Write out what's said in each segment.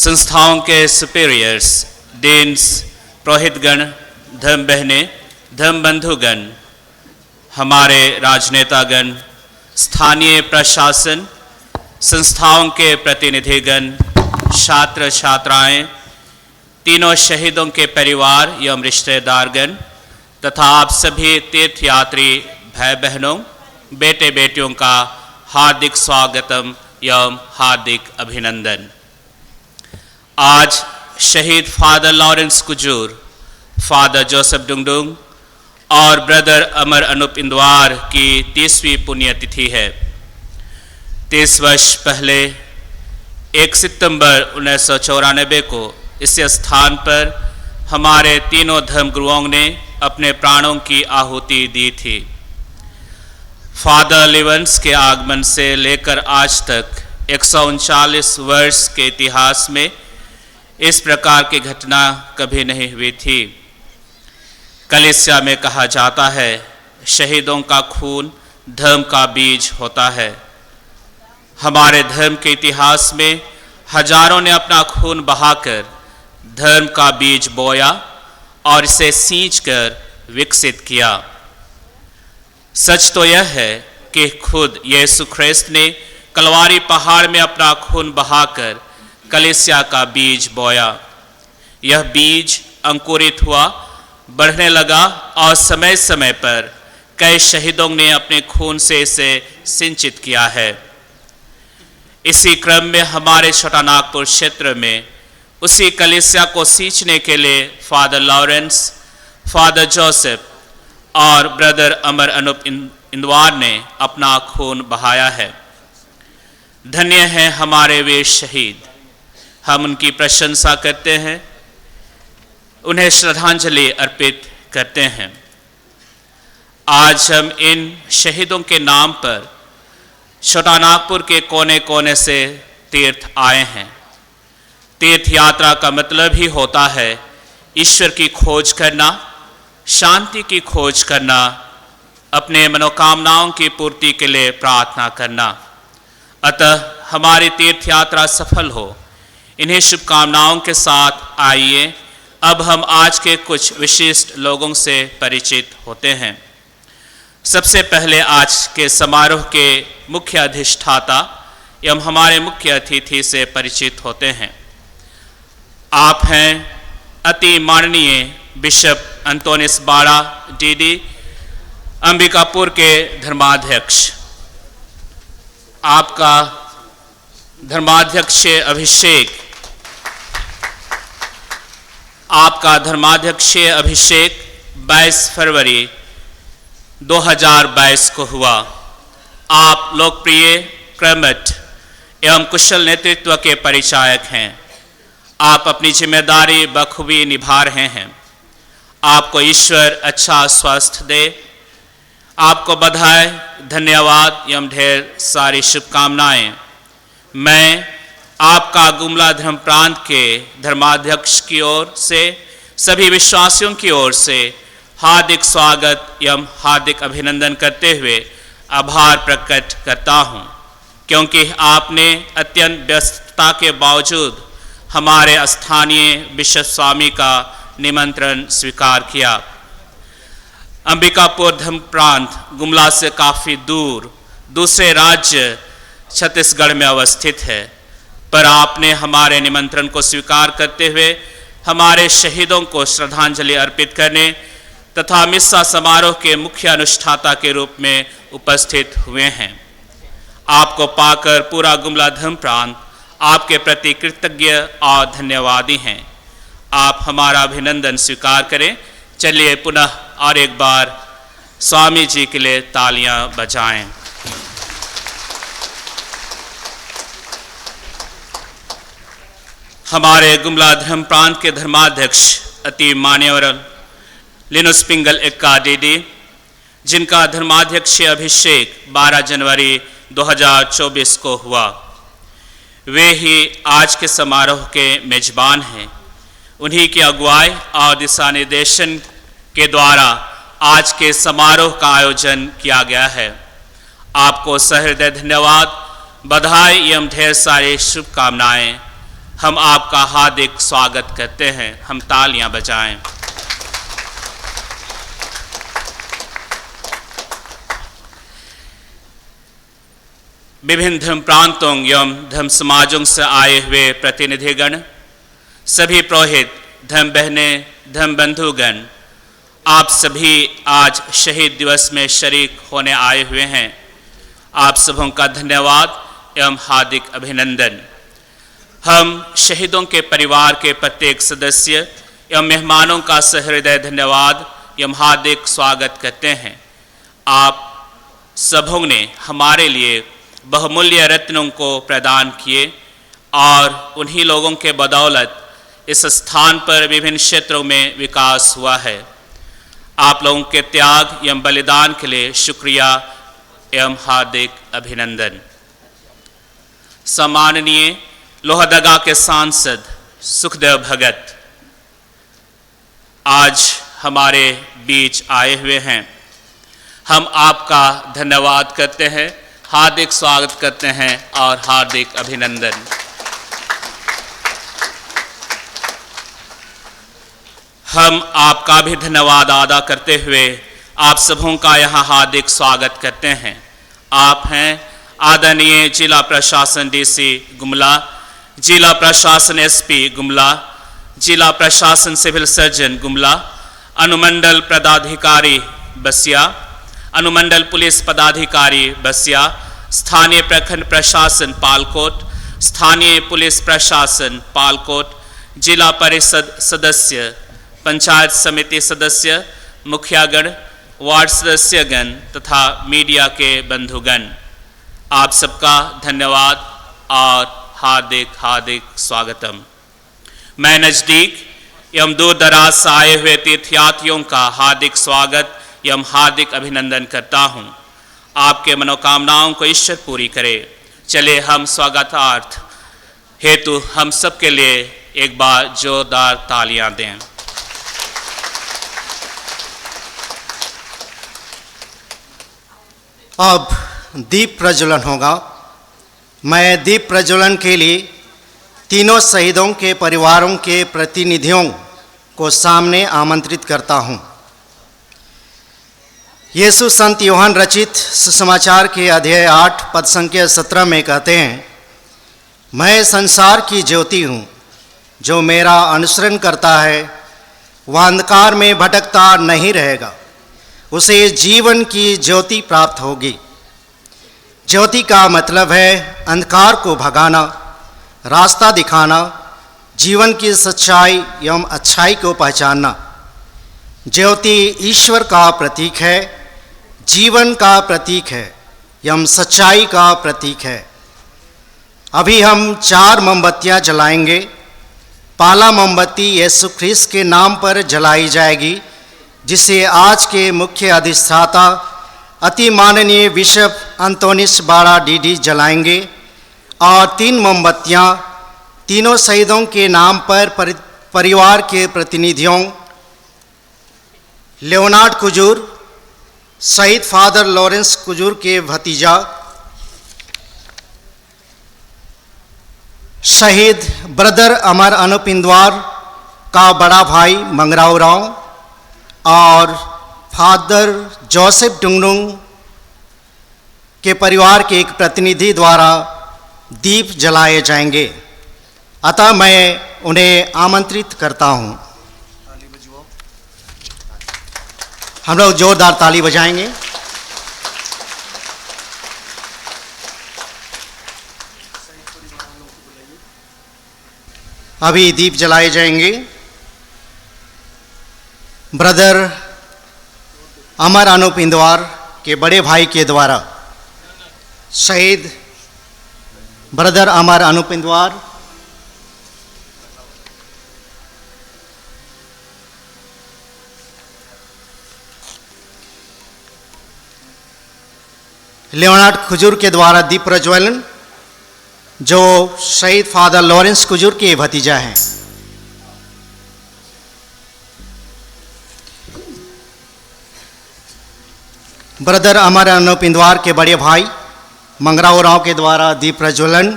संस्थाओं के superiors, deans, पुरोहितगण, धर्म बहनें, धर्म बंधुगण, हमारे राजनेतागण, स्थानीय प्रशासन, संस्थाओं के प्रतिनिधिगण, छात्र छात्राएं, तीनों शहीदों के परिवार एवं रिश्तेदारगण तथा आप सभी तीर्थयात्री भाई बहनों, बेटे बेटियों का हार्दिक स्वागतम एवं हार्दिक अभिनंदन। आज शहीद father Lawrence Kujur, father Joseph Dungdung और ब्रदर अमर अनूप इंदवार की 30वीं पुण्यतिथि है। 30 वर्ष पहले 1 सितंबर 1994 को इस स्थान पर हमारे तीनों धर्मगुरुओं ने अपने प्राणों की आहुति दी थी। फादर लिवंस के आगमन से लेकर आज तक 139 वर्ष के इतिहास में इस प्रकार की घटना कभी नहीं हुई थी। कलीसिया में कहा जाता है, शहीदों का खून धर्म का बीज होता है। हमारे धर्म के इतिहास में हजारों ने अपना खून बहाकर धर्म का बीज बोया और इसे सींचकर विकसित किया। सच तो यह है कि खुद यीशु ख्रिस्त ने कलवारी पहाड़ में अपना खून बहाकर कलीसिया का बीज बोया। यह बीज अंकुरित हुआ, बढ़ने लगा और समय समय पर कई शहीदों ने अपने खून से इसे सिंचित किया है। इसी क्रम में हमारे छोटा नागपुर क्षेत्र में उसी कलीसिया को सींचने के लिए फादर लॉरेंस, फादर जोसेफ और ब्रदर अमर अनूप इंदवार ने अपना खून बहाया है। धन्य हैं हमारे वीर शहीद। हम उनकी प्रशंसा करते हैं, उन्हें श्रद्धांजलि अर्पित करते हैं। आज हम इन शहीदों के नाम पर छोटा नागपुर के कोने कोने से तीर्थ आए हैं। तीर्थ यात्रा का मतलब ही होता है ईश्वर की खोज करना, शांति की खोज करना, अपने मनोकामनाओं की पूर्ति के लिए प्रार्थना करना। अतः हमारी तीर्थ यात्रा सफल हो, इन्हीं शुभकामनाओं के साथ आइए अब हम आज के कुछ विशिष्ट लोगों से परिचित होते हैं। सबसे पहले आज के समारोह के मुख्य अधिष्ठाता एवं हमारे मुख्य अतिथि से परिचित होते हैं। आप हैं अति माननीय बिशप अंतोनिस बाड़ा डीडी, अंबिकापुर के धर्माध्यक्ष। आपका धर्माध्यक्षीय अभिषेक 22 फरवरी 2022 को हुआ। आप लोकप्रिय, कर्मठ एवं कुशल नेतृत्व के परिचायक हैं। आप अपनी जिम्मेदारी बखूबी निभा रहे हैं। आपको ईश्वर अच्छा स्वास्थ्य दे। आपको बधाई, धन्यवाद एवं ढेर सारी शुभकामनाएं। मैं आपका गुमला धर्म प्रांत के धर्माध्यक्ष की ओर से सभी विश्वासियों की ओर से हार्दिक स्वागत एवं हार्दिक अभिनंदन करते हुए आभार प्रकट करता हूं, क्योंकि आपने अत्यंत व्यस्तता के बावजूद हमारे स्थानीय बिशप स्वामी का निमंत्रण स्वीकार किया। अंबिकापुर धर्म प्रांत गुमला से काफ़ी दूर दूसरे राज्य छत्तीसगढ़ में अवस्थित है, पर आपने हमारे निमंत्रण को स्वीकार करते हुए हमारे शहीदों को श्रद्धांजलि अर्पित करने तथा मिस्सा समारोह के मुख्य अनुष्ठाता के रूप में उपस्थित हुए हैं। आपको पाकर पूरा गुमला धर्म प्रांत आपके प्रति कृतज्ञ और धन्यवादी हैं। आप हमारा अभिनंदन स्वीकार करें। चलिए पुनः और एक बार स्वामी जी के लिए तालियां बजाएं। हमारे गुमला धर्म प्रांत के धर्माध्यक्ष अति मान्यवर लिनुस पिंगल एक्का डीडी, जिनका धर्माध्यक्षीय अभिषेक 12 जनवरी 2024 को हुआ, वे ही आज के समारोह के मेजबान हैं। उन्हीं की अगुवाई और दिशा निर्देशन के द्वारा आज के समारोह का आयोजन किया गया है। आपको सहृदय धन्यवाद, बधाई एवं ढेर सारी शुभकामनाएं। हम आपका हार्दिक स्वागत करते हैं। हम तालियां बजाएं। विभिन्न धर्म प्रांतों एवं धर्म समाजों से आए हुए प्रतिनिधिगण, सभी पुरोहित, धर्म बहनें, धर्म बंधुगण, आप सभी आज शहीद दिवस में शरीक होने आए हुए हैं। आप सबों का धन्यवाद एवं हार्दिक अभिनंदन। हम शहीदों के परिवार के प्रत्येक सदस्य एवं मेहमानों का सहृदय धन्यवाद एवं हार्दिक स्वागत करते हैं। आप सबों ने हमारे लिए बहुमूल्य रत्नों को प्रदान किए और उन्हीं लोगों के बदौलत इस स्थान पर विभिन्न क्षेत्रों में विकास हुआ है। आप लोगों के त्याग एवं बलिदान के लिए शुक्रिया एवं हार्दिक अभिनंदन। सम्माननीय लोहरदगा के सांसद सुखदेव भगत आज हमारे बीच आए हुए हैं। हम आपका धन्यवाद करते हैं, हार्दिक स्वागत करते हैं और हार्दिक अभिनंदन। हम आपका भी धन्यवाद अदा करते हुए आप सबों का यहाँ हार्दिक स्वागत करते हैं। आप हैं आदरणीय जिला प्रशासन डीसी गुमला, जिला प्रशासन एसपी गुमला, जिला प्रशासन सिविल सर्जन गुमला, अनुमंडल पदाधिकारी बसिया, अनुमंडल पुलिस पदाधिकारी बसिया, स्थानीय प्रखंड प्रशासन पालकोट, स्थानीय पुलिस प्रशासन पालकोट, जिला परिषद सदस्य, पंचायत समिति सदस्य, मुखियागण, वार्ड सदस्यगण तथा मीडिया के बंधुगण, आप सबका धन्यवाद और हार्दिक हार्दिक स्वागतम। मैं नज़दीक एवं दूर दराज से आए हुए तीर्थयात्रियों का हार्दिक स्वागत एवं हार्दिक अभिनंदन करता हूँ। आपके मनोकामनाओं को ईश्वर पूरी करे। चले हम स्वागतार्थ हेतु हम सबके लिए एक बार जोरदार तालियां दें। अब दीप प्रज्वलन होगा। मैं दीप प्रज्वलन के लिए तीनों शहीदों के परिवारों के प्रतिनिधियों को सामने आमंत्रित करता हूं। यीशु संत यूहन्ना रचित सुसमाचार के अध्याय 8 पद संख्या 17 में कहते हैं, मैं संसार की ज्योति हूँ, जो मेरा अनुसरण करता है वह अंधकार में भटकता नहीं रहेगा, उसे जीवन की ज्योति प्राप्त होगी। ज्योति का मतलब है अंधकार को भगाना, रास्ता दिखाना, जीवन की सच्चाई एवं अच्छाई को पहचानना। ज्योति ईश्वर का प्रतीक है, जीवन का प्रतीक है एवं सच्चाई का प्रतीक है। अभी हम 4 मोमबत्तियाँ जलाएंगे। पहला मोमबत्ती यीशु ख्रीस्त के नाम पर जलाई जाएगी, जिसे आज के मुख्य अधिष्ठाता अति माननीय बिशप अंतोनिस बाड़ा डीडी जलाएंगे। और 3 मोमबत्तियाँ तीनों शहीदों के नाम पर परिवार के प्रतिनिधियों लियोनार्ड कुजूर, शहीद फादर लॉरेंस कुजूर के भतीजा, शहीद ब्रदर अमर अनुप इंदवार का बड़ा भाई मंगराव राव और फादर जोसेफ डुंगडुंग के परिवार के एक प्रतिनिधि द्वारा दीप जलाए जाएंगे। अतः मैं उन्हें आमंत्रित करता हूं। हम लोग जोरदार ताली बजाएंगे। अभी दीप जलाए जाएंगे। ब्रदर अमर अनुप इंदवार के बड़े भाई के द्वारा शहीद ब्रदर अमर अनुप इंदवार, लियोनार्ड कुजूर के द्वारा दीप प्रज्वलन, जो शहीद फादर लॉरेंस कुजूर के भतीजा हैं। ब्रदर अमर अनुप इंदवार के बड़े भाई मंगराव राव के द्वारा दीप प्रज्वलन,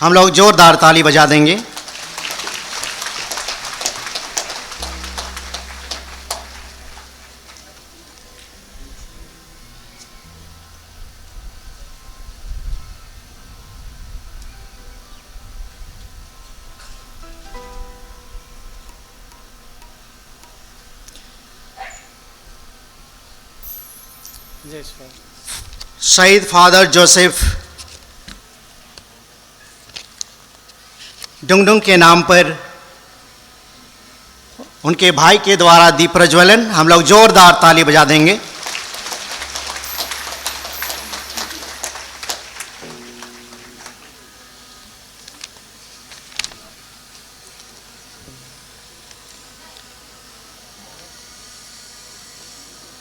हम लोग जोरदार ताली बजा देंगे। शहीद फादर जोसेफ डुंगडुंग के नाम पर उनके भाई के द्वारा दीप प्रज्वलन, हम लोग जोरदार ताली बजा देंगे।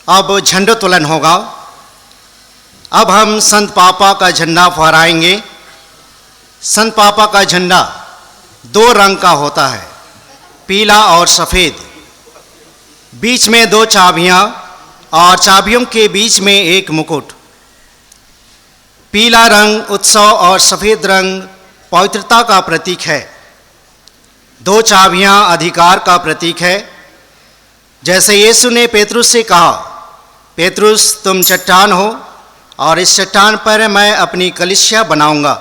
अब झंडोत्तोलन होगा। अब हम संत पापा का झंडा फहराएंगे। संत पापा का झंडा 2 रंग का होता है, पीला और सफ़ेद। बीच में 2 चाबियां और चाबियों के बीच में एक मुकुट। पीला रंग उत्सव और सफ़ेद रंग पवित्रता का प्रतीक है। 2 चाबियां अधिकार का प्रतीक है। जैसे यीशु ने पेतरुस से कहा, पेतरुस तुम चट्टान हो और इस चट्टान पर मैं अपनी कलीसिया बनाऊंगा।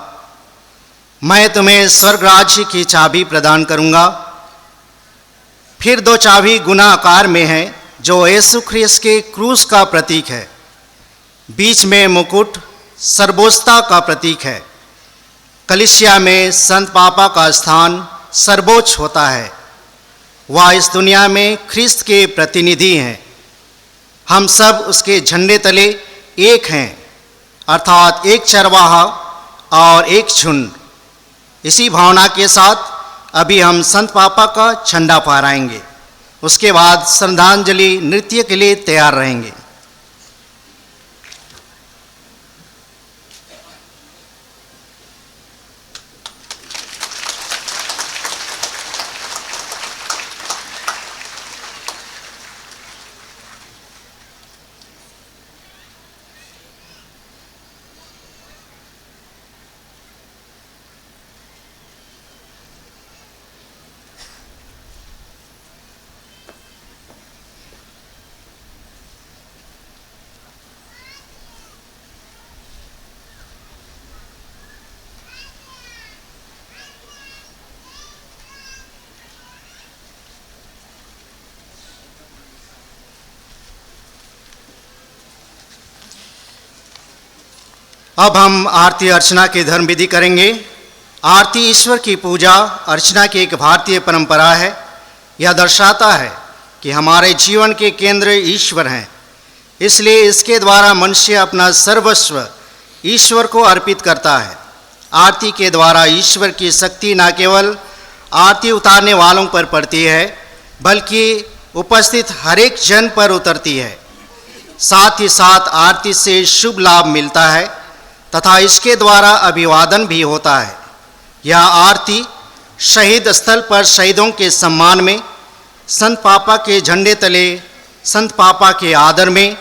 मैं तुम्हें स्वर्ग राज्य की चाबी प्रदान करूंगा। फिर 2 चाबी गुना आकार में है जो यीशु ख्रिस्त के क्रूस का प्रतीक है। बीच में मुकुट सर्वोच्चता का प्रतीक है। कलीसिया में संत पापा का स्थान सर्वोच्च होता है। वह इस दुनिया में ख्रिस्त के प्रतिनिधि हैं। हम सब उसके झंडे तले एक हैं, अर्थात एक चरवाहा और एक झुंड। इसी भावना के साथ अभी हम संत पापा का झंडा फहराएंगे। उसके बाद श्रद्धांजलि नृत्य के लिए तैयार रहेंगे। अब हम आरती अर्चना की धर्म विधि करेंगे। आरती ईश्वर की पूजा अर्चना की एक भारतीय परंपरा है। यह दर्शाता है कि हमारे जीवन के केंद्र ईश्वर हैं, इसलिए इसके द्वारा मनुष्य अपना सर्वस्व ईश्वर को अर्पित करता है। आरती के द्वारा ईश्वर की शक्ति न केवल आरती उतारने वालों पर पड़ती है, बल्कि उपस्थित हर एक जन पर उतरती है। साथ ही साथ आरती से शुभ लाभ मिलता है तथा इसके द्वारा अभिवादन भी होता है। यह आरती शहीद स्थल पर शहीदों के सम्मान में, संत पापा के झंडे तले संत पापा के आदर में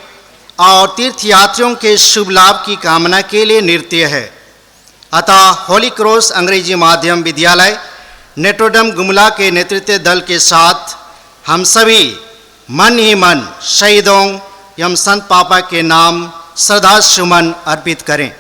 और तीर्थयात्रियों के शुभ लाभ की कामना के लिए नृत्य है। अतः होली क्रॉस अंग्रेजी माध्यम विद्यालय नेटोडम गुमला के नेतृत्व दल के साथ हम सभी मन ही मन शहीदों एवं संत पापा के नाम श्रद्धा सुमन अर्पित करें।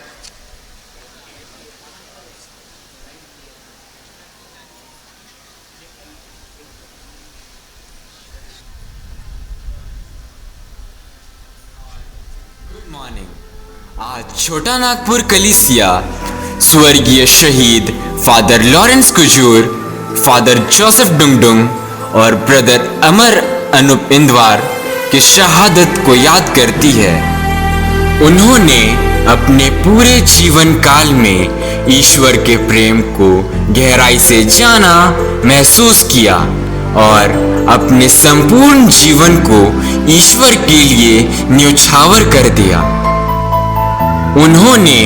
आज छोटा नागपुर कलीसिया स्वर्गीय शहीद father Lawrence Kujur, father Joseph Dungdung और ब्रदर अमर अनूप इंदवार की शहादत को याद करती है। उन्होंने अपने पूरे जीवन काल में ईश्वर के प्रेम को गहराई से जाना, महसूस किया और अपने संपूर्ण जीवन को ईश्वर के लिए न्यौछावर कर दिया। उन्होंने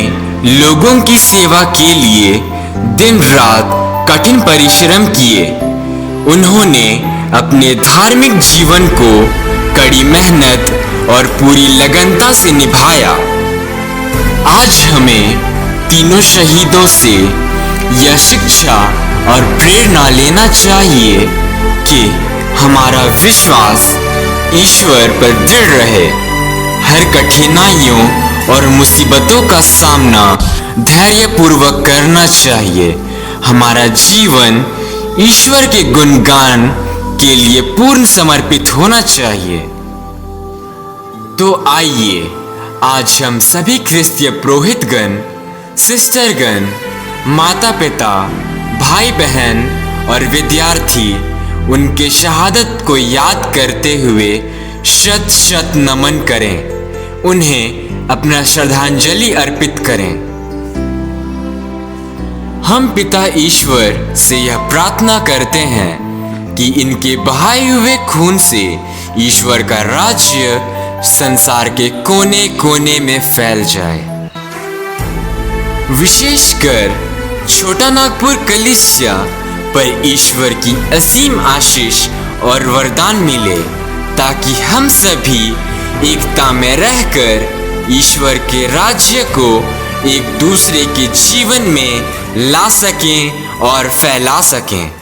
लोगों की सेवा के लिए दिन रात कठिन परिश्रम किए। उन्होंने अपने धार्मिक जीवन को कड़ी मेहनत और पूरी लगनता से निभाया। आज हमें तीनों शहीदों से यह शिक्षा और प्रेरणा लेना चाहिए कि हमारा विश्वास ईश्वर पर दृढ़ रहे। हर कठिनाइयों और मुसीबतों का सामना धैर्यपूर्वक करना चाहिए। हमारा जीवन ईश्वर के गुणगान के लिए पूर्ण समर्पित होना चाहिए। तो आइए आज हम सभी ख्रिस्तीय पुरोहितगण, सिस्टरगण, माता पिता, भाई बहन और विद्यार्थी उनके शहादत को याद करते हुए शत शत नमन करें, उन्हें अपना श्रद्धांजलि अर्पित करें। हम पिता ईश्वर से यह प्रार्थना करते हैं कि इनके बहाए हुए खून से ईश्वर का राज्य संसार के कोने कोने में फैल जाए। विशेषकर छोटा नागपुर कलीसिया पर ईश्वर की असीम आशीष और वरदान मिले, ताकि हम सभी एकता में रहकर ईश्वर के राज्य को एक दूसरे के जीवन में ला सकें और फैला सकें।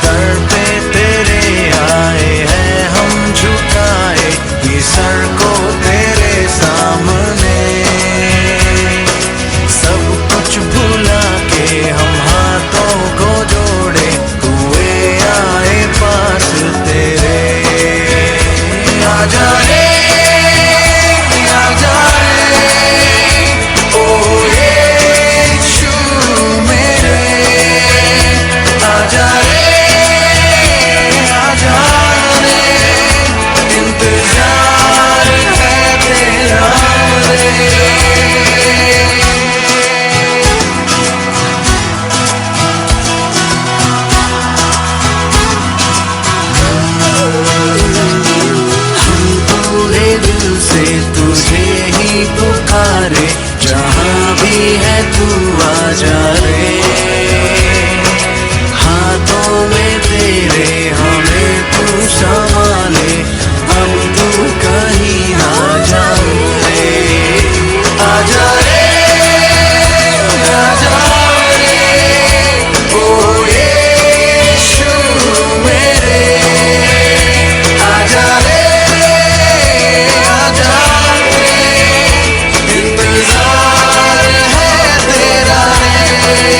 दर पे तेरे आए हैं हम झुकाए तू आजा रे, हाथों में तेरे हमें तू संभाले, हम तू कहीं ना जाए रे, आजा रे, आजा रे, ओ यीशु मेरे, आजा रे, आजा रे, इंतजार है तेरा रे।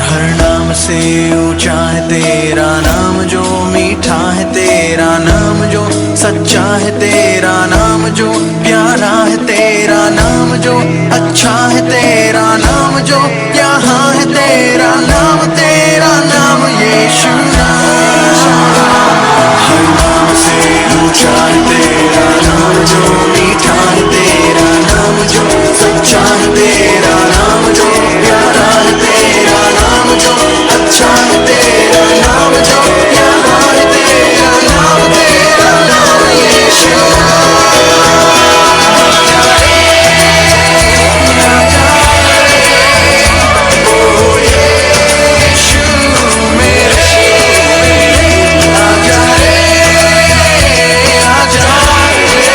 हर नाम से ऊंचा है तेरा नाम, जो मीठा है तेरा नाम, जो सच्चा है तेरा नाम, जो प्यारा है तेरा नाम, जो अच्छा है तेरा नाम, जो यहाँ है तेरा नाम यीशु नाम। हर नाम से ऊंचा है तेरा नाम, जो मीठा है तेरा नाम, जो सच्चा है तेरा नाम, जो प्यारा है तेरा नाम, जो अच्छा है तेरा नाम, जो यहाँ है तेरा नाम यीशु। ओ यीशु मेरे, आजा रे, आजा रे,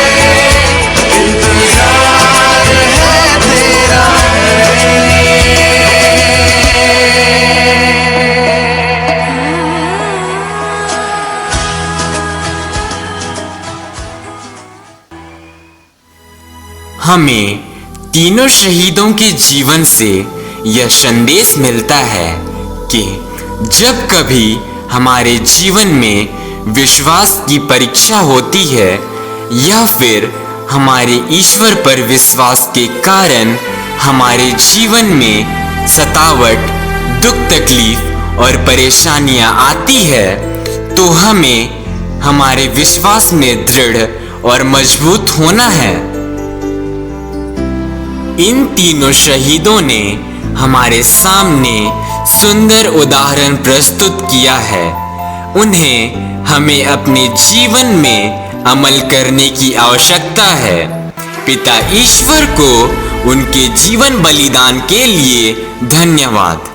इंतजार है तेरा रे। हमें तीनों शहीदों के जीवन से यह संदेश मिलता है कि जब कभी हमारे जीवन में विश्वास की परीक्षा होती है या फिर हमारे ईश्वर पर विश्वास के कारण हमारे जीवन में सतावट, दुख, तकलीफ और परेशानियां आती है, तो हमें हमारे विश्वास में दृढ़ और मजबूत होना है। इन तीनों शहीदों ने हमारे सामने सुंदर उदाहरण प्रस्तुत किया है। उन्हें हमें अपने जीवन में अमल करने की आवश्यकता है। पिता ईश्वर को उनके जीवन बलिदान के लिए धन्यवाद।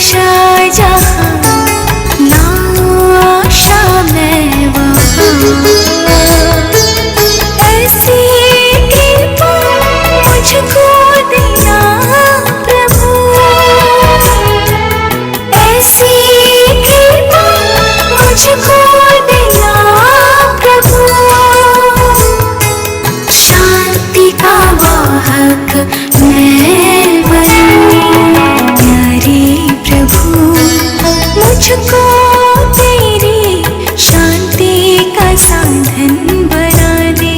शाहजहां ना आशा मैं वहां। ऐसी कृपा मुझको देना प्रभु, ऐसी कृपा मुझको देना प्रभु। शांति का वाहक मैं बनूं प्यारे प्रभु, मुझको तेरी शांति का साधन बना दे।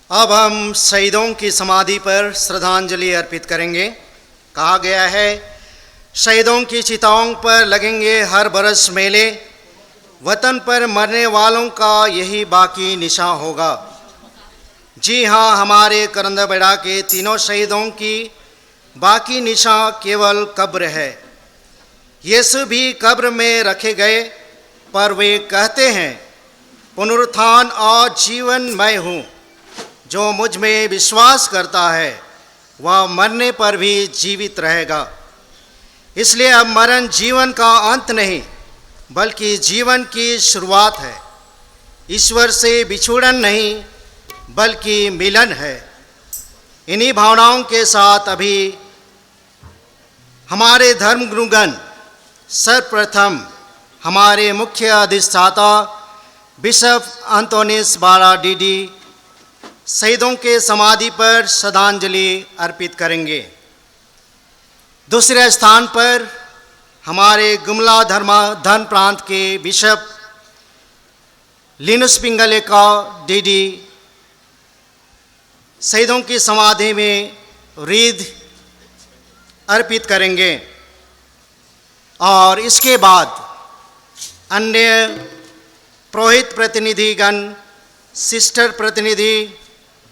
अब हम शहीदों की समाधि पर श्रद्धांजलि अर्पित करेंगे। कहा गया है, शहीदों की चिताओं पर लगेंगे हर बरस मेले, वतन पर मरने वालों का यही बाकी निशान होगा। जी हाँ, हमारे करंदबेड़ा के तीनों शहीदों की बाकी निशान केवल कब्र है। यीशु भी कब्र में रखे गए, पर वे कहते हैं, पुनरुत्थान और जीवन मैं हूँ। जो मुझ में विश्वास करता है वह मरने पर भी जीवित रहेगा। इसलिए अब मरण जीवन का अंत नहीं, बल्कि जीवन की शुरुआत है। ईश्वर से बिछुड़न नहीं, बल्कि मिलन है। इन्हीं भावनाओं के साथ अभी हमारे धर्मगुरुगण सर्वप्रथम हमारे मुख्य अधिष्ठाता बिशप अंतोनिस बारा डीडी शहीदों के समाधि पर श्रद्धांजलि अर्पित करेंगे। दूसरे स्थान पर हमारे गुमला धर्म प्रांत के बिशप लिनुस पिंगलेका डीडी शहीदों की समाधि में रीद अर्पित करेंगे। और इसके बाद अन्य पुरोहित प्रतिनिधिगण, सिस्टर प्रतिनिधि,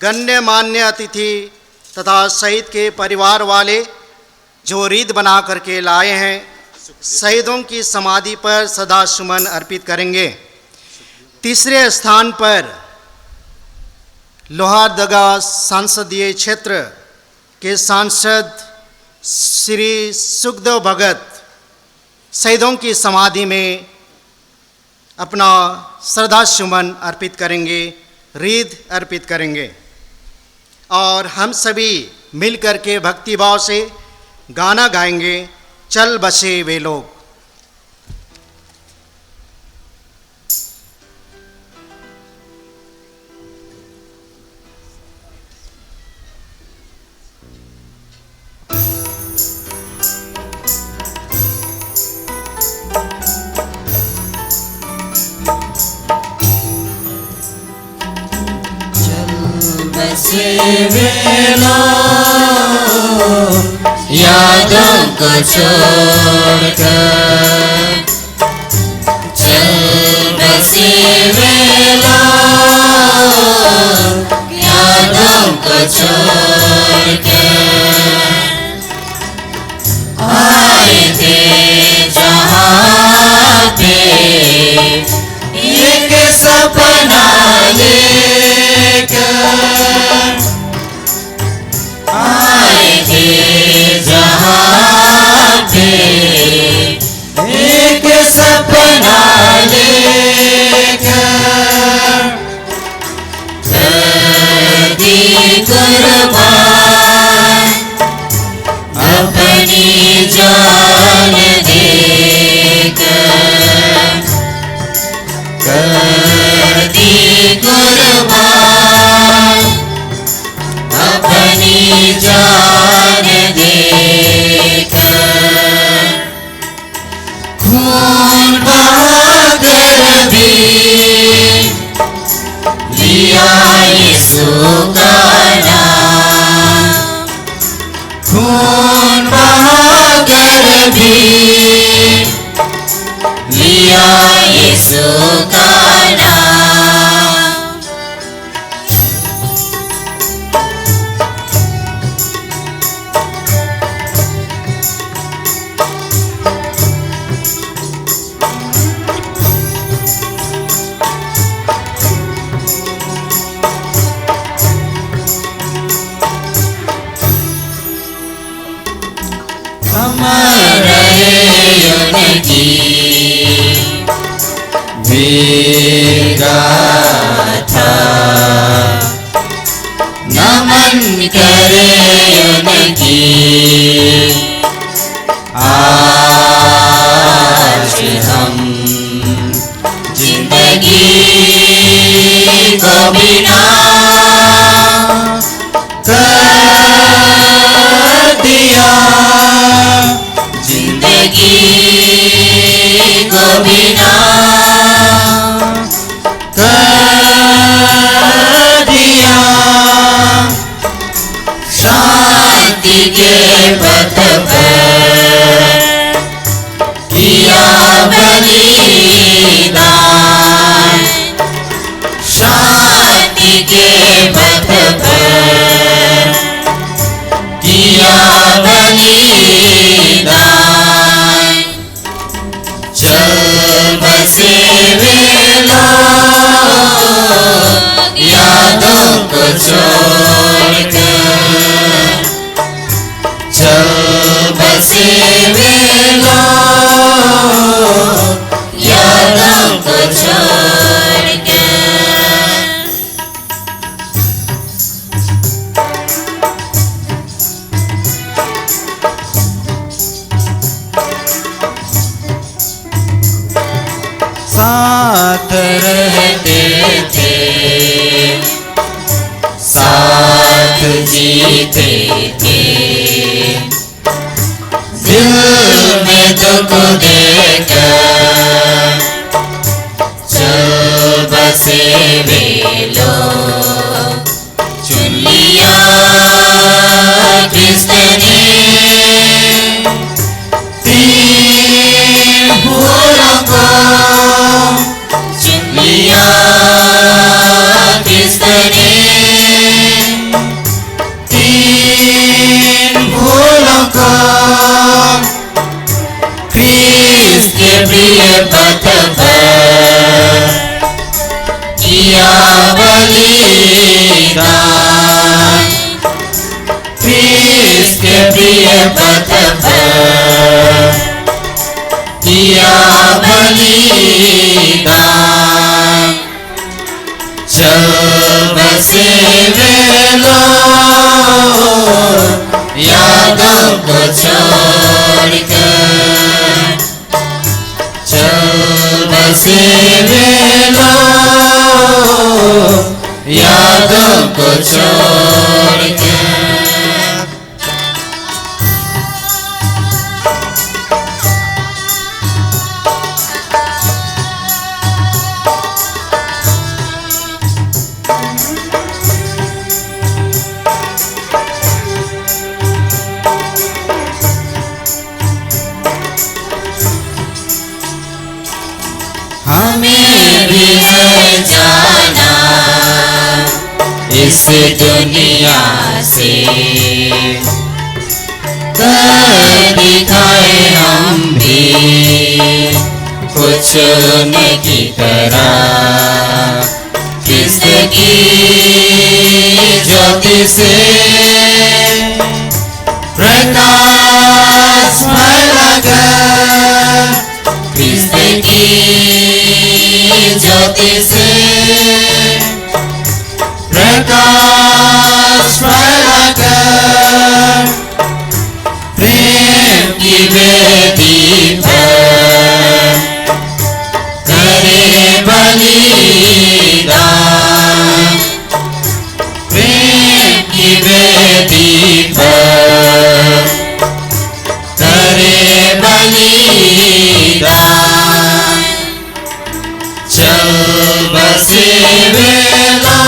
गण्यमान्य अतिथि तथा शहीद के परिवार वाले जो रीद बना करके लाए हैं, शहीदों की समाधि पर सदा सुमन अर्पित करेंगे। तीसरे स्थान पर लोहारदगा संसदीय क्षेत्र के सांसद श्री सुखदेव भगत शहीदों की समाधि में अपना श्रद्धा सुमन अर्पित करेंगे, रीद अर्पित करेंगे। और हम सभी मिलकर के भक्तिभाव से गाना गाएंगे, चल बसे वे लोग। बसे वे लोग यादों को छोड़कर, चल बसे वे लोग यादों को छोड़कर, आए थे जहाँ पे एक सपना लेकर, आए थे जहाँ पे एक सपना लेकर, कर दी कुर्बान अपनी जान देकर, कर दी कुर्बान अपनी जान देकर, खून बहाकर भी लिया यीशु का नाम, खून बहाकर भी लिया यीशु का नाम। अमर रहे उनकी वीरगाथा, नमन करे उनकी आज हम जिंदगी को बिना कर दिया, जिंदगी को बिना कर दिया, शांति के पथ पर किया बलिदान, शांति के पथ पर किया बलिदान, चल बसे वे लोग यादों को छोड़कर, चल बसे वे लोग यादों को छोड़कर, साथ रहते थे, साथ जीते थे, दिल में दुख देकर, चल बसे वे लोग चुन लिया कृष्ण ने, तीन भूलों को चुन लिया कृष्ण ने, तीन भूलों को कृष्ण के प्रिय पथ पर किया बलिदान, कृष्ण के प्रिय पथ पर किया बलिदान, चल बसे वे लोग यादों को छोड़कर, चल बसे वे लोग यादों को छोड़कर, इस दुनिया से कर दिखाए हम भी कुछ उनकी तरह। किसकी ज्योति से प्रकाश फैलाकर, किसकी ज्योति से प्रकाश फैलाकर, प्रेम की वेदी पर करे बलिदान, प्रेम की वेदी पर करे बलिदान। चल बसे वेला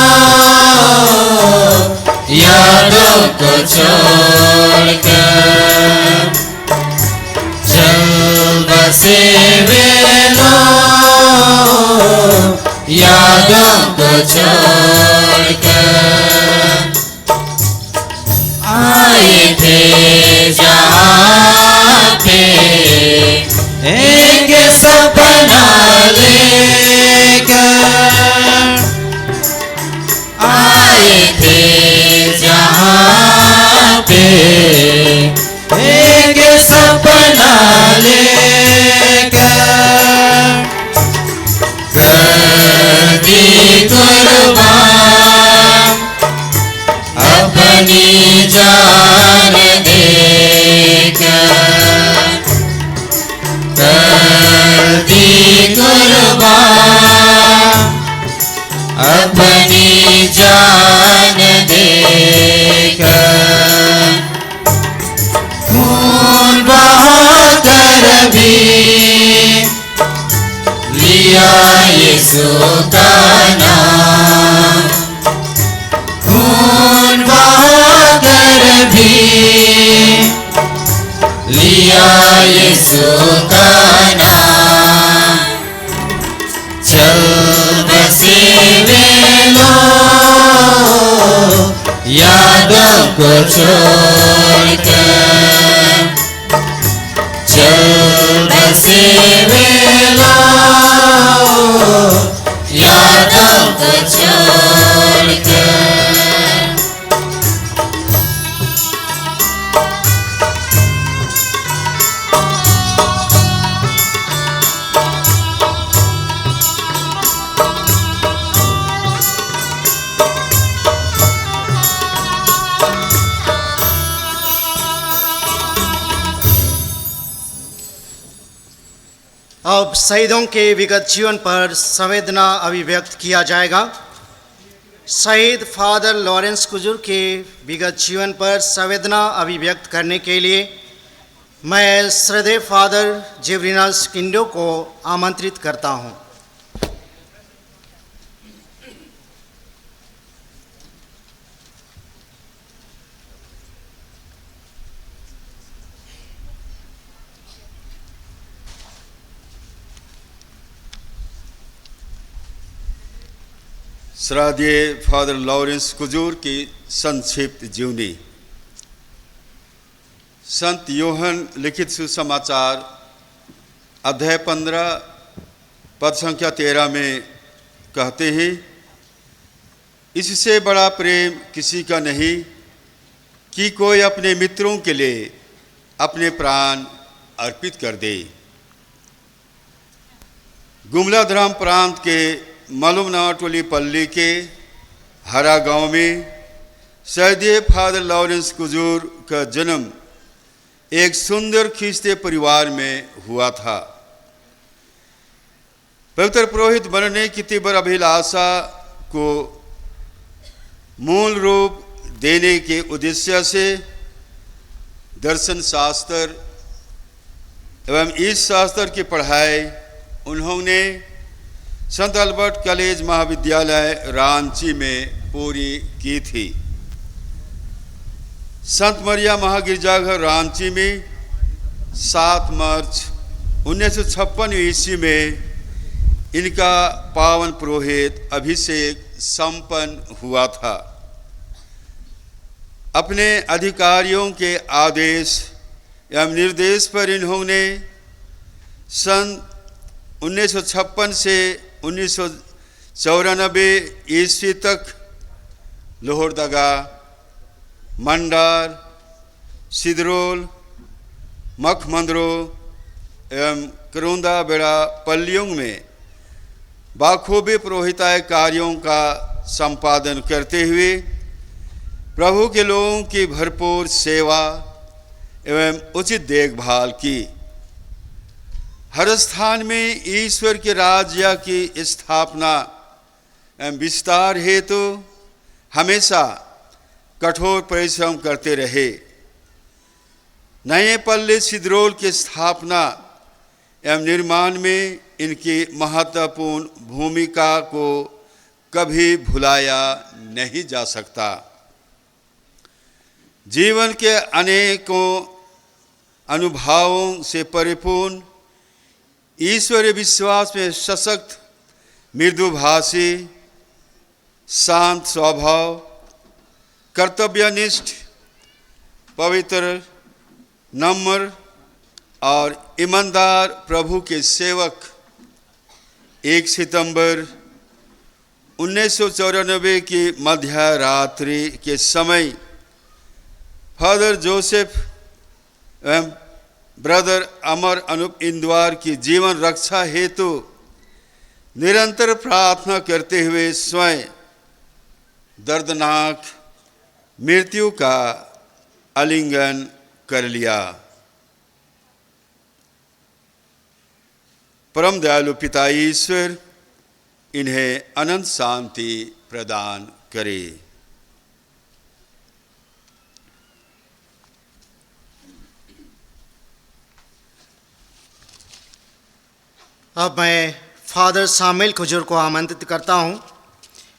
यादों को छोड़कर, चल बसे वेला यादों को छोड़कर। आए थे जहाँ पे एक सपना लेकर, आए थे जहाँ पे एक सपना लेकर, कर दी कुर्बान अपनी जान देकर, कर दी कुर्बान अपनी जान देकर। खून बहाकर भी लिया यीशु का नाम, खून बहाकर भी लिया यीशु का नाम। चल बसे वेला यादों को छोड़कर, चल बसे वेला यादों को छोड़कर। अब शहीदों के विगत जीवन पर संवेदना अभिव्यक्त किया जाएगा। शहीद फादर लॉरेंस कुजूर के विगत जीवन पर संवेदना अभिव्यक्त करने के लिए मैं श्रद्धेय फादर जेवरिनस किंडो को आमंत्रित करता हूं। श्रद्धेय फादर लॉरेंस कुजूर की संक्षिप्त जीवनी। संत योहन लिखित सुसमाचार अध्याय 15 पद संख्या 13 में कहते हैं, इससे बड़ा प्रेम किसी का नहीं कि कोई अपने मित्रों के लिए अपने प्राण अर्पित कर दे। गुमलाधराम प्रांत के मलुमनाटोली पल्ली के हरा गांव में श्रद्धेय फादर लॉरेंस कुजूर का जन्म एक सुंदर खिस्ते परिवार में हुआ था। पवित्र पुरोहित बनने की तीव्र अभिलाषा को मूल रूप देने के उद्देश्य से दर्शन शास्त्र एवं इस शास्त्र की पढ़ाई उन्होंने संत अल्बर्ट कॉलेज महाविद्यालय रांची में पूरी की थी। संत मरिया महागिरजाघर रांची में 7 मार्च 1956 ईस्वी में इनका पावन पुरोहित अभिषेक संपन्न हुआ था। अपने अधिकारियों के आदेश एवं निर्देश पर इन्होंने सन 1956 से 1994 ईस्वी तक लोहरदगा, मंडार, सिदरोल, मखमंदरो एवं करोंदा बेड़ा पल्लियों में बाखूबी पुरोहिताय कार्यों का संपादन करते हुए प्रभु के लोगों की भरपूर सेवा एवं उचित देखभाल की। हर स्थान में ईश्वर के राज्य की स्थापना एवं विस्तार हेतु हमेशा कठोर परिश्रम करते रहे। नए पल्ली सिदरोल की स्थापना एवं निर्माण में इनकी महत्वपूर्ण भूमिका को कभी भुलाया नहीं जा सकता। जीवन के अनेकों अनुभवों से परिपूर्ण, ईश्वरीय विश्वास में सशक्त, मृदुभाषी, शांत स्वभाव, कर्तव्यनिष्ठ, पवित्र, नम्र और ईमानदार प्रभु के सेवक 1 सितंबर 1994 की मध्य रात्रि के समय फादर जोसेफ एवं ब्रदर अमर अनुप इंदवार की जीवन रक्षा हेतु निरंतर प्रार्थना करते हुए स्वयं दर्दनाक मृत्यु का आलिंगन कर लिया। परम दयालु पिता ईश्वर इन्हें अनंत शांति प्रदान करे। अब मैं फादर सामुएल खुजूर को आमंत्रित करता हूँ।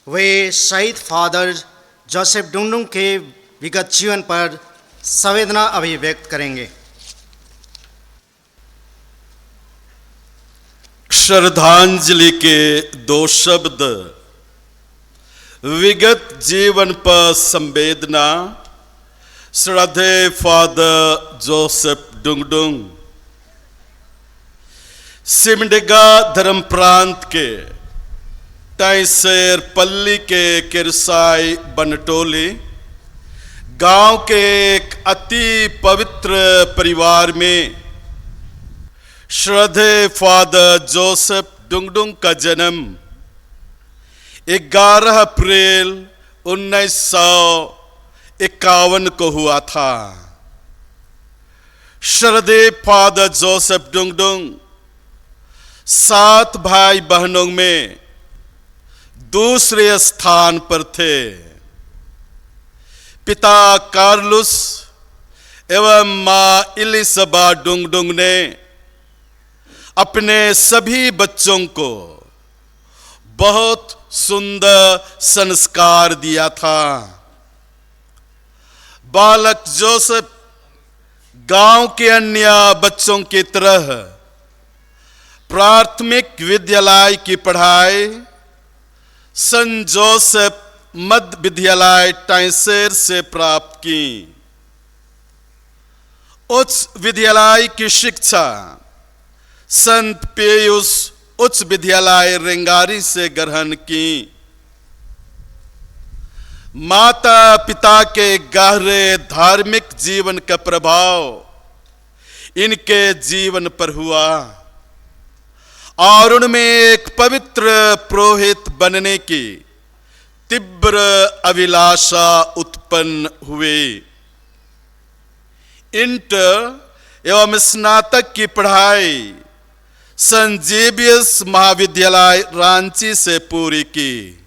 वे शहीद फादर जोसेफ डुंगडुंग के विगत जीवन पर संवेदना अभिव्यक्त करेंगे। श्रद्धांजलि के 2 शब्द। विगत जीवन पर संवेदना। श्रद्धेय फादर जोसेफ डुंगडुंग सिमडेगा धर्म प्रांत के टाइसेर पल्ली के किरसाई बनटोली गांव के एक अति पवित्र परिवार में श्रद्धेय फादर जोसेफ डुंगडुंग का जन्म 11 अप्रैल 1951 को हुआ था। श्रद्धेय फादर जोसेफ डुंगडुंग 7 भाई बहनों में दूसरे स्थान पर थे। पिता कार्लुस एवं मां इलिसबा डुंगडुंग ने अपने सभी बच्चों को बहुत सुंदर संस्कार दिया था। बालक जोसेफ गांव के अन्य बच्चों की तरह प्राथमिक विद्यालय की पढ़ाई संत जोसेफ मध्य विद्यालय टाइसेर से प्राप्त की। उच्च विद्यालय की शिक्षा संत पेयुस उच्च विद्यालय रेंगारी से ग्रहण की। माता पिता के गहरे धार्मिक जीवन का प्रभाव इनके जीवन पर हुआ और उनमें एक पवित्र पुरोहित बनने की तीव्र अभिलाषा उत्पन्न हुई। इंटर एवं स्नातक की पढ़ाई संत जेवियर्स महाविद्यालय रांची से पूरी की।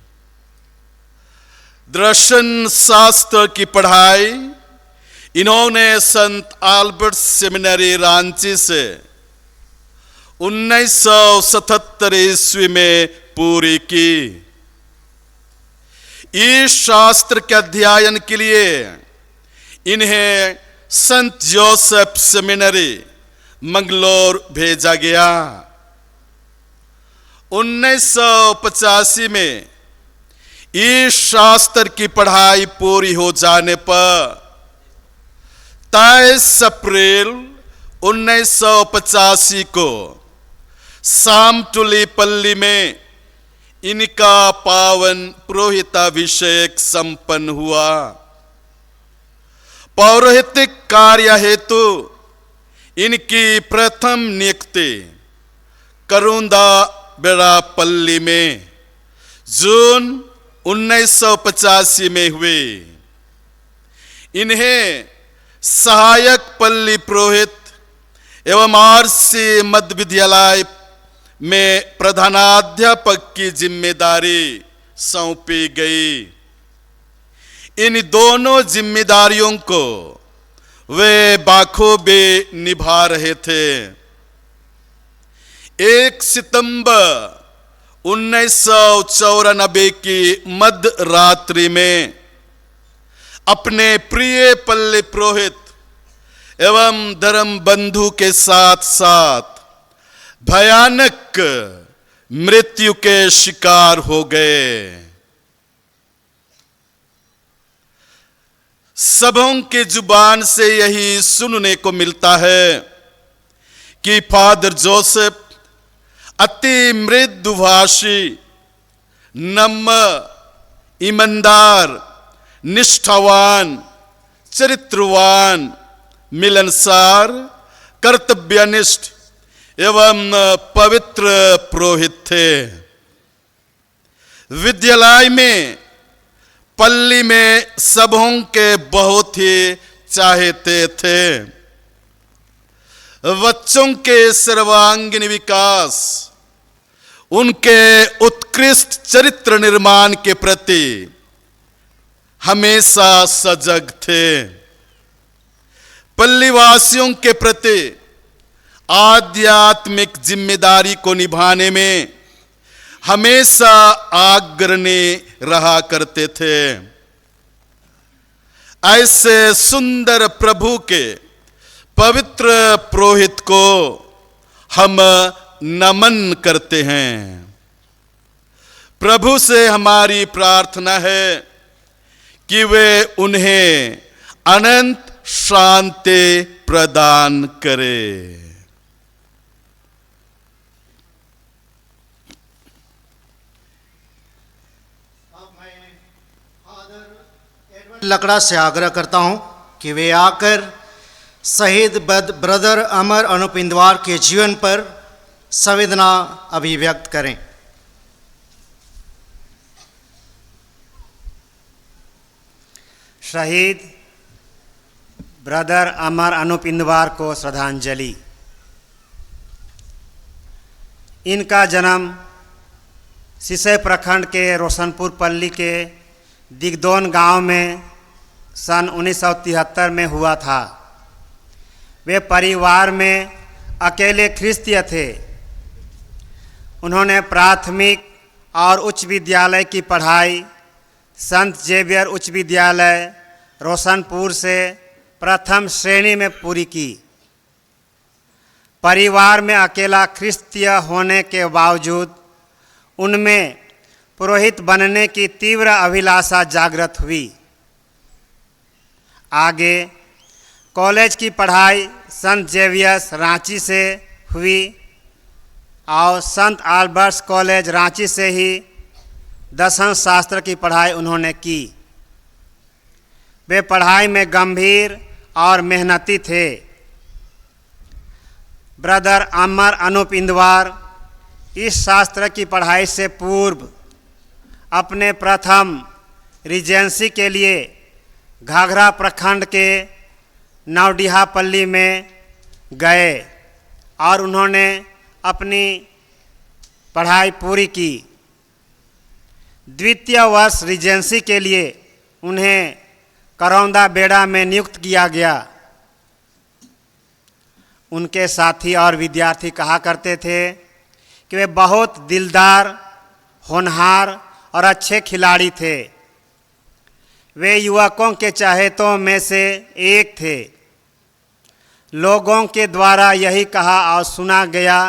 दर्शन शास्त्र की पढ़ाई इन्होंने संत आल्बर्ट सेमिनरी रांची से 1977 ईस्वी में पूरी की। इस शास्त्र के अध्ययन के लिए इन्हें संत जोसेफ सेमिनरी मंगलोर भेजा गया। 1985 में इस शास्त्र की पढ़ाई पूरी हो जाने पर 23 अप्रैल 1985 को सामटुलीपल्ली में इनका पावन पुरोहिताभिषेक संपन्न हुआ। पौरोहित्यिक कार्य हेतु इनकी प्रथम नियुक्ति करुंदा बेड़ापल्ली में जून 1985 में हुई। इन्हें सहायक पल्ली पुरोहित एवं आरसी मध्य विद्यालय में प्रधानाध्यापक की जिम्मेदारी सौंपी गई। इन दोनों जिम्मेदारियों को वे बखूबी निभा रहे थे। 1 सितंबर 1994 की मध्य रात्रि में अपने प्रिय पल्ली पुरोहित एवं धर्म बंधु के साथ साथ भयानक मृत्यु के शिकार हो गए। सबों की जुबान से यही सुनने को मिलता है कि फादर जोसेफ अति मृदुभाषी, नम्र, ईमानदार, निष्ठावान, चरित्रवान, मिलनसार, कर्तव्यनिष्ठ एवं पवित्र पुरोहित थे। विद्यालय में पल्ली में सबों के बहुत ही चाहते थे। बच्चों के सर्वांगीण विकास, उनके उत्कृष्ट चरित्र निर्माण के प्रति हमेशा सजग थे। पल्लीवासियों के प्रति आध्यात्मिक जिम्मेदारी को निभाने में हमेशा अग्रणी रहा करते थे। ऐसे सुंदर प्रभु के पवित्र पुरोहित को हम नमन करते हैं। प्रभु से हमारी प्रार्थना है कि वे उन्हें अनंत शांति प्रदान करे। लकड़ा से आग्रह करता हूं कि वे आकर शहीद ब्रदर अमर अनुप इंदवार के जीवन पर संवेदना अभिव्यक्त करें। शहीद ब्रदर अमर अनुप इंदवार को श्रद्धांजलि। इनका जन्म सिसई प्रखंड के रोशनपुर पल्ली के दिगदोन गांव में सन 1973 में हुआ था। वे परिवार में अकेले ख्रिस्तीय थे। उन्होंने प्राथमिक और उच्च विद्यालय की पढ़ाई संत जेवियर उच्च विद्यालय रोशनपुर से प्रथम श्रेणी में पूरी की। परिवार में अकेला ख्रिस्तीय होने के बावजूद उनमें पुरोहित बनने की तीव्र अभिलाषा जागृत हुई। आगे कॉलेज की पढ़ाई संत जेवियर्स रांची से हुई और संत आल्बर्ट्स कॉलेज रांची से ही दर्शन शास्त्र की पढ़ाई उन्होंने की। वे पढ़ाई में गंभीर और मेहनती थे। ब्रदर अमर अनुप इंदवार इस शास्त्र की पढ़ाई से पूर्व अपने प्रथम रिजेंसी के लिए घाघरा प्रखंड के नवडीहापल्ली में गए और उन्होंने अपनी पढ़ाई पूरी की। द्वितीय वर्ष रिजेंसी के लिए उन्हें करौंदा बेड़ा में नियुक्त किया गया। उनके साथी और विद्यार्थी कहा करते थे कि वे बहुत दिलदार, होनहार और अच्छे खिलाड़ी थे। वे युवकों के चहेतों में से एक थे। लोगों के द्वारा यही कहा और सुना गया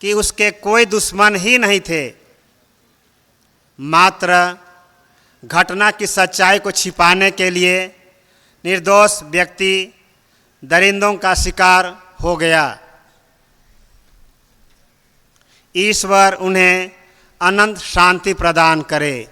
कि उसके कोई दुश्मन ही नहीं थे। मात्र घटना की सच्चाई को छिपाने के लिए निर्दोष व्यक्ति दरिंदों का शिकार हो गया। ईश्वर उन्हें अनंत शांति प्रदान करे।